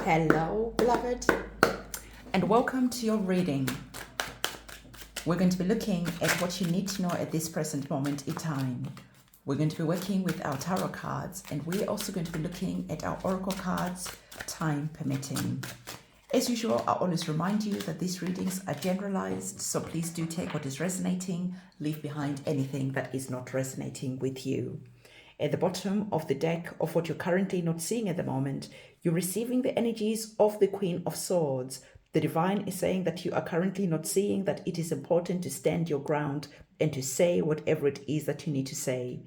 Hello, beloved, and welcome to your reading. We're going to be looking at what you need to know at this present moment in time. We're going to be working with our tarot cards, and we're also going to be looking at our oracle cards, time permitting. As usual, I always remind you that these readings are generalized, so please do take what is resonating, leave behind anything that is not resonating with you. At the bottom of the deck of what you're currently not seeing at the moment, you're receiving the energies of the Queen of Swords. The Divine is saying that you are currently not seeing that it is important to stand your ground and to say whatever it is that you need to say.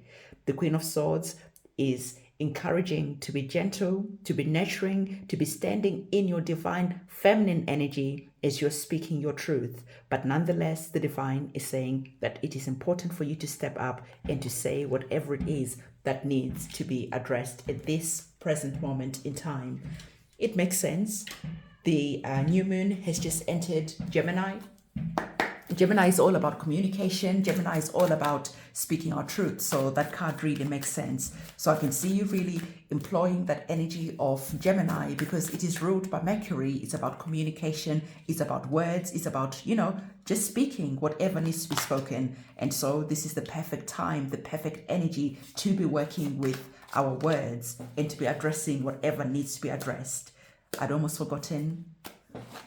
The Queen of Swords is encouraging to be gentle, to be nurturing, to be standing in your divine feminine energy as you're speaking your truth. But nonetheless, the Divine is saying that it is important for you to step up and to say whatever it is that needs to be addressed at this present moment in time. It makes sense. The new moon has just entered Gemini. Gemini is all about communication. Gemini is all about speaking our truth. So that card really makes sense. So I can see you really employing that energy of Gemini because it is ruled by Mercury. It's about communication. It's about words. It's about, just speaking whatever needs to be spoken. And so this is the perfect time, the perfect energy to be working with our words and to be addressing whatever needs to be addressed. I'd almost forgotten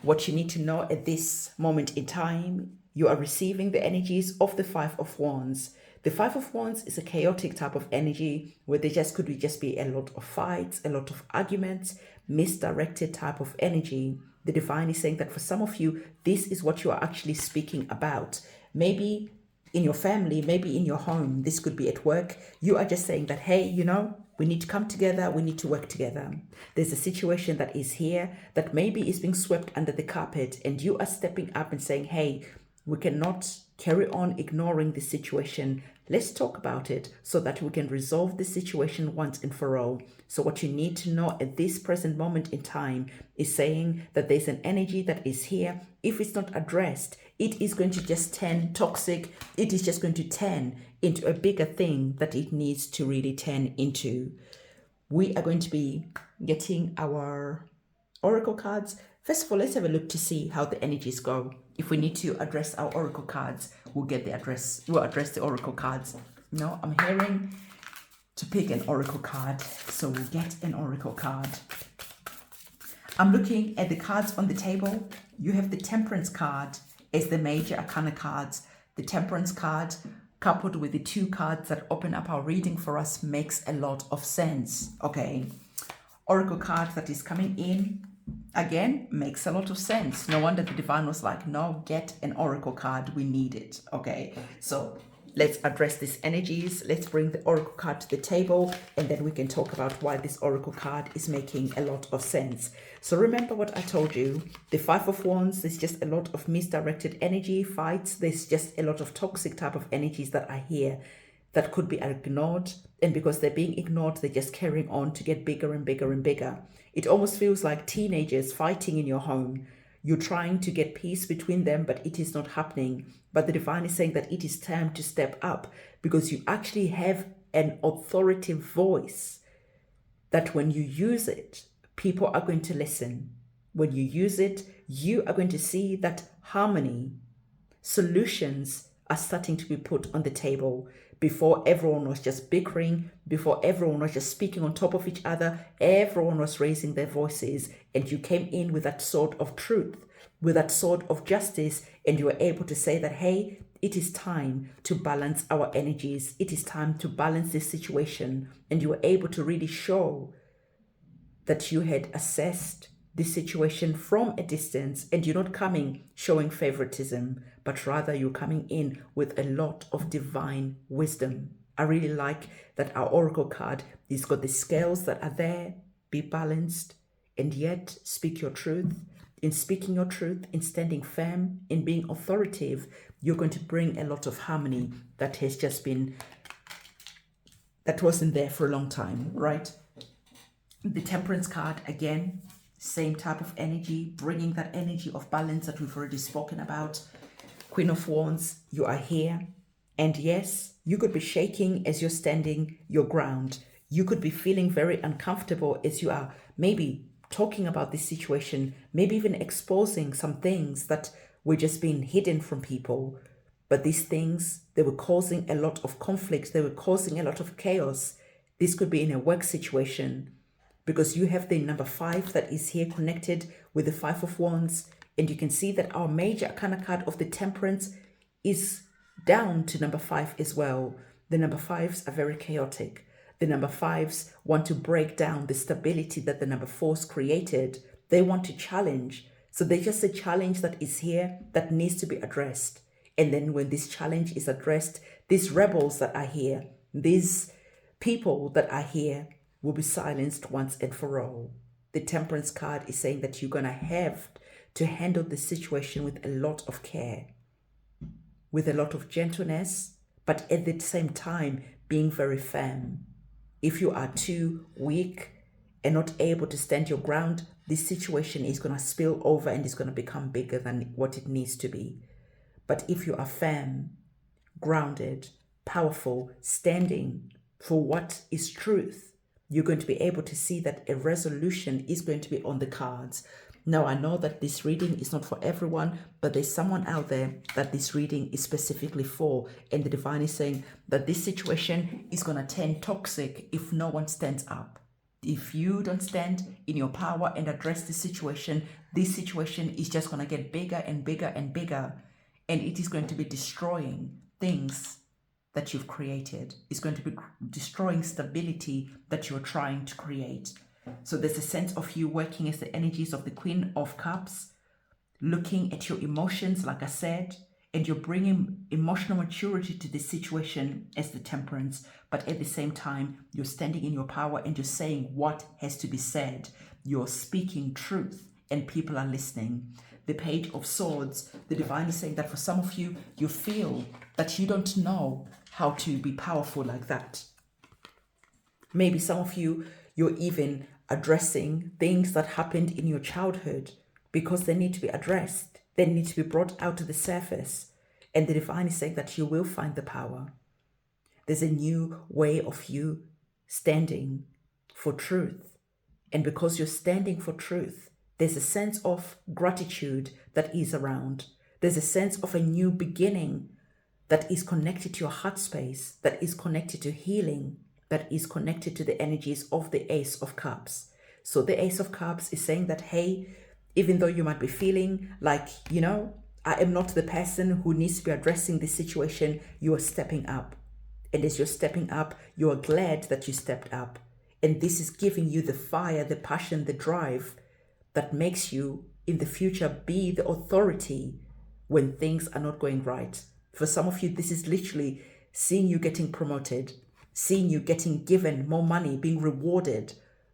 what you need to know at this moment in time. You are receiving the energies of the Five of Wands. The Five of Wands is a chaotic type of energy where there could be a lot of fights, a lot of arguments, misdirected type of energy. The Divine is saying that for some of you, this is what you are actually speaking about. Maybe in your family, maybe in your home, this could be at work. You are just saying that, hey, we need to come together, we need to work together. There's a situation that is here that maybe is being swept under the carpet, and you are stepping up and saying, hey, we cannot carry on ignoring this situation. Let's talk about it so that we can resolve the situation once and for all. So what you need to know at this present moment in time is saying that there's an energy that is here. If it's not addressed, it is going to just turn toxic. It is just going to turn into a bigger thing that it needs to really turn into. We are going to be getting our oracle cards. First of all, let's have a look to see how the energies go. If we need to address our oracle cards, we'll address the oracle cards. I'm hearing to pick an oracle card, so we'll get an oracle card. I'm looking at the cards on the table. You have the Temperance card as the major arcana cards. The Temperance card coupled with the two cards that open up our reading for us makes a lot of sense. Okay, oracle card that is coming in again makes a lot of sense. No wonder the Divine was like, no, get an oracle card, we need it. Okay, so let's address these energies. Let's bring the oracle card to the table, and then we can talk about why this oracle card is making a lot of sense. So remember what I told you. The Five of Wands, there's just a lot of misdirected energy, fights. There's just a lot of toxic type of energies that are here that could be ignored. And because they're being ignored, they're just carrying on to get bigger and bigger and bigger. It almost feels like teenagers fighting in your home. You're trying to get peace between them, but it is not happening. But the Divine is saying that it is time to step up because you actually have an authoritative voice that when you use it, people are going to listen. When you use it, you are going to see that harmony, solutions are starting to be put on the table. Before, everyone was just bickering. Before, everyone was just speaking on top of each other. Everyone was raising their voices, and you came in with that sword of truth, with that sword of justice, and you were able to say that, hey, it is time to balance our energies. It is time to balance this situation. And you were able to really show that you had assessed this situation from a distance, and you're not coming showing favoritism, but rather you're coming in with a lot of divine wisdom. I really like that our oracle card has got the scales that are there. Be balanced and yet speak your truth. In speaking your truth, in standing firm, in being authoritative, you're going to bring a lot of harmony that wasn't there for a long time, right? The Temperance card, again, same type of energy, bringing that energy of balance that we've already spoken about. Queen of Wands, you are here. And yes, you could be shaking as you're standing your ground. You could be feeling very uncomfortable as you are maybe talking about this situation, maybe even exposing some things that were just being hidden from people. But these things, they were causing a lot of conflict. They were causing a lot of chaos. This could be in a work situation because you have the number 5 that is here connected with the 5 of Wands. And you can see that our major arcana card of the Temperance is down to number 5 as well. The number 5s are very chaotic. The number 5s want to break down the stability that the number 4s created. They want to challenge. So there's just a challenge that is here that needs to be addressed. And then when this challenge is addressed, these rebels that are here, these people that are here will be silenced once and for all. The Temperance card is saying that you're going to have to handle the situation with a lot of care, with a lot of gentleness, but at the same time being very firm. If you are too weak and not able to stand your ground, this situation is going to spill over and is going to become bigger than what it needs to be. But if you are firm, grounded, powerful, standing for what is truth, you're going to be able to see that a resolution is going to be on the cards. Now, I know that this reading is not for everyone, but there's someone out there that this reading is specifically for. And the divine is saying that this situation is going to turn toxic if no one stands up. If you don't stand in your power and address this situation is just going to get bigger and bigger and bigger. And it is going to be destroying things that you've created. It's going to be destroying stability that you're trying to create. So there's a sense of you working as the energies of the Queen of Cups, looking at your emotions, like I said, and you're bringing emotional maturity to this situation as the Temperance. But at the same time, you're standing in your power and you're saying what has to be said. You're speaking truth and people are listening. The Page of Swords, the divine is saying that for some of you, you feel that you don't know how to be powerful like that. Maybe some of you, you're even addressing things that happened in your childhood because they need to be addressed. They need to be brought out to the surface. And the divine is saying that you will find the power. There's a new way of you standing for truth. And because you're standing for truth, there's a sense of gratitude that is around. There's a sense of a new beginning that is connected to your heart space, that is connected to healing, that is connected to the energies of the Ace of Cups. So the Ace of Cups is saying that, hey, even though you might be feeling like, I am not the person who needs to be addressing this situation, you are stepping up. And as you're stepping up, you are glad that you stepped up. And this is giving you the fire, the passion, the drive that makes you in the future be the authority when things are not going right. For some of you, this is literally seeing you getting promoted, seeing you getting given more money, being rewarded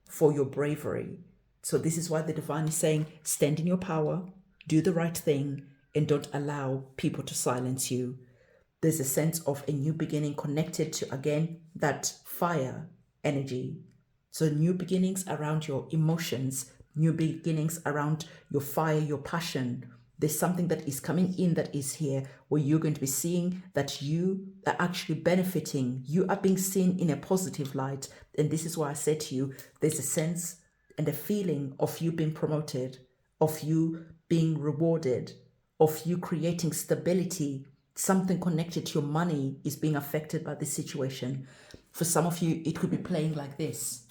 for your bravery. So this is why the divine is saying, stand in your power, do the right thing, and don't allow people to silence you. There's a sense of a new beginning connected to, again, that fire energy. So new beginnings around your emotions, new beginnings around your fire, your passion. There's something that is coming in that is here where you're going to be seeing that you are actually benefiting. You are being seen in a positive light. And this is why I said to you, there's a sense and a feeling of you being promoted, of you being rewarded, of you creating stability. Something connected to your money is being affected by this situation. For some of you, it could be playing like this.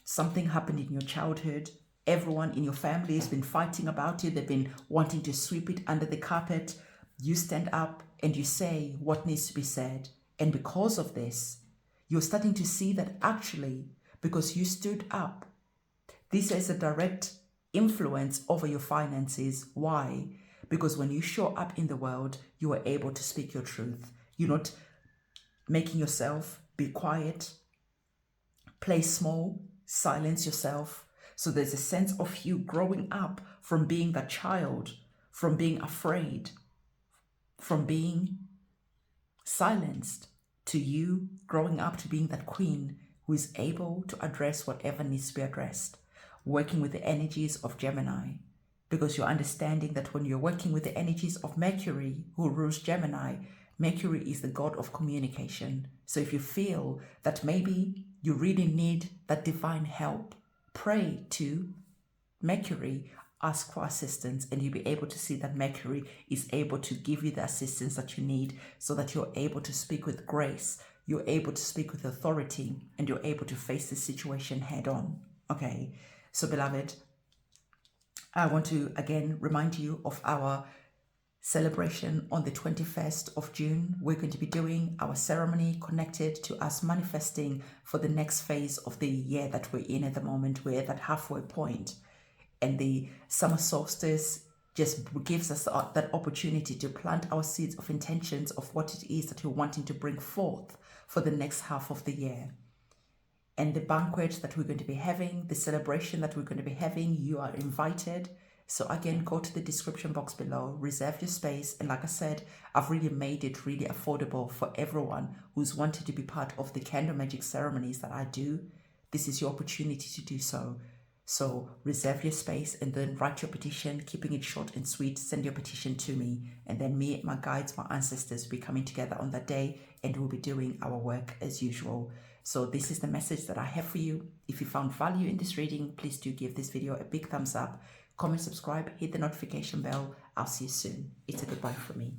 Something happened in your childhood. Everyone in your family has been fighting about it. They've been wanting to sweep it under the carpet. You stand up and you say what needs to be said. And because of this, you're starting to see that actually, because you stood up, this has a direct influence over your finances. Why? Because when you show up in the world, you are able to speak your truth. You're not making yourself be quiet, play small, silence yourself. So there's a sense of you growing up from being that child, from being afraid, from being silenced, to you growing up to being that queen who is able to address whatever needs to be addressed, working with the energies of Gemini. Because you're understanding that when you're working with the energies of Mercury, who rules Gemini, Mercury is the god of communication. So if you feel that maybe you really need that divine help, pray to Mercury, ask for assistance, and you'll be able to see that Mercury is able to give you the assistance that you need so that you're able to speak with grace, you're able to speak with authority, and you're able to face the situation head on. Okay, so beloved, I want to again remind you of our celebration on the 21st of June. We're going to be doing our ceremony connected to us manifesting for the next phase of the year that we're in at the moment. We're at that halfway point, and the summer solstice just gives us that opportunity to plant our seeds of intentions of what it is that we're wanting to bring forth for the next half of the year. And the banquet that we're going to be having, the celebration that we're going to be having, you are invited. So again, go to the description box below, reserve your space. And like I said, I've really made it really affordable for everyone who's wanted to be part of the candle magic ceremonies that I do. This is your opportunity to do so. So reserve your space and then write your petition, keeping it short and sweet. Send your petition to me, and then me, my guides, my ancestors will be coming together on that day, and we'll be doing our work as usual. So this is the message that I have for you. If you found value in this reading, please do give this video a big thumbs up, comment, subscribe, hit the notification bell. I'll see you soon. It's a goodbye from me.